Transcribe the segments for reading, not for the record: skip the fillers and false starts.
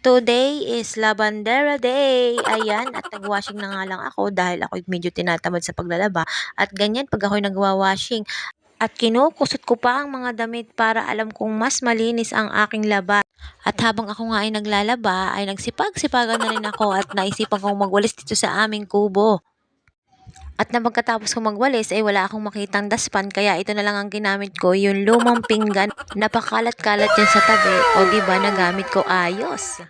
Today is Labandera Day. Ayan, at nag-washing na nga lang ako dahil ako'y medyo tinatamad sa paglalaba. At ganyan pag ako'y nagwa-washing. At kinukusot ko pa ang mga damit para alam kong mas malinis ang aking laba. At habang ako nga ay naglalaba, ay nagsipag-sipagan na rin ako at naisipan kong magwalis dito sa aming kubo. At na pagkatapos kong magwalis ay wala akong makitang daspan kaya ito na lang ang ginamit ko, yung lumang pinggan. Napakalat-kalat yan sa tabi o diba nagamit ko ayos.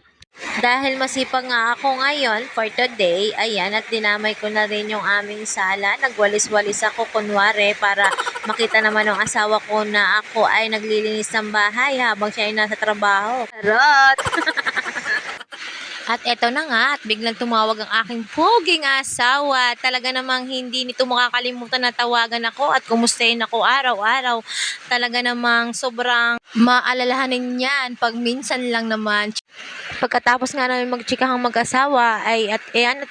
Dahil masipag nga ako ngayon for today, ayan, at dinamay ko na rin yung aming sala. Nagwalis-walis ako kunwari para makita naman ng asawa ko na ako ay naglilinis ng bahay habang siya ay nasa trabaho. Charot! At eto na nga, at biglang tumawag ang aking poging asawa. Talaga namang hindi nito makakalimutan na tawagan ako at kumustahin ako araw-araw. Talaga namang sobrang maalalahanin yan pag minsan lang naman. Pagkatapos nga namin magtsikahang mag-asawa ay at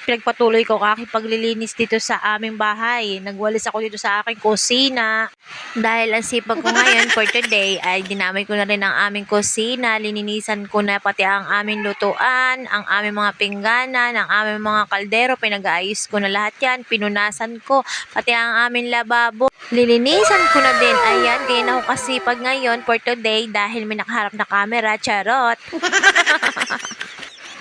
pinagpatuloy ko ang aking paglilinis dito sa aming bahay. Nagwalis ako dito sa aking kusina. Dahil ang sipag ko ngayon for today ay dinamay ko na rin ang aming kusina. Lininisan ko na pati ang aming lutuan, ang aming mga pingganan, ang aming mga kaldero. Pinag-aayos ko na lahat yan. Pinunasan ko pati ang aming lababo. Lilinisan ko na din. Ayan, kaya na ako kasipag ngayon for today dahil may nakaharap na camera. Charot!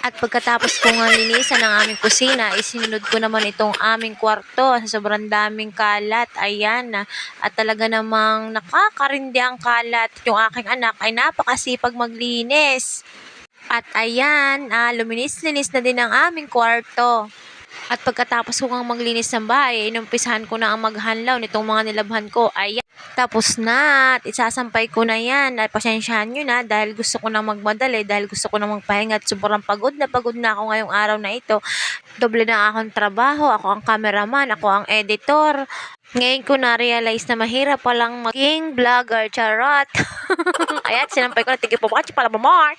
At pagkatapos ko nga linisan ang aming kusina, isinunod ko naman itong aming kwarto sa sobrang daming kalat. Ayan, at talaga namang nakakarindi ang kalat. Yung aking anak ay napakasipag maglinis. At ayan, luminis-linis na din ang aming kwarto. At pagkatapos ko ngang maglinis ng bahay, inumpisahan ko na ang maghanlaw nitong mga nilabhan ko. Ayan, tapos na at isasampay ko na yan. At pasensyahan nyo na dahil gusto ko na magmadali, dahil gusto ko na magpahinga at sobrang pagod na ako ngayong araw na ito. Doble na akong trabaho, ako ang cameraman, ako ang editor. Ngayon ko na-realize na mahirap palang maging vlogger, charot. Ayan, sinampay ko na, tigil po ba, pala mamar.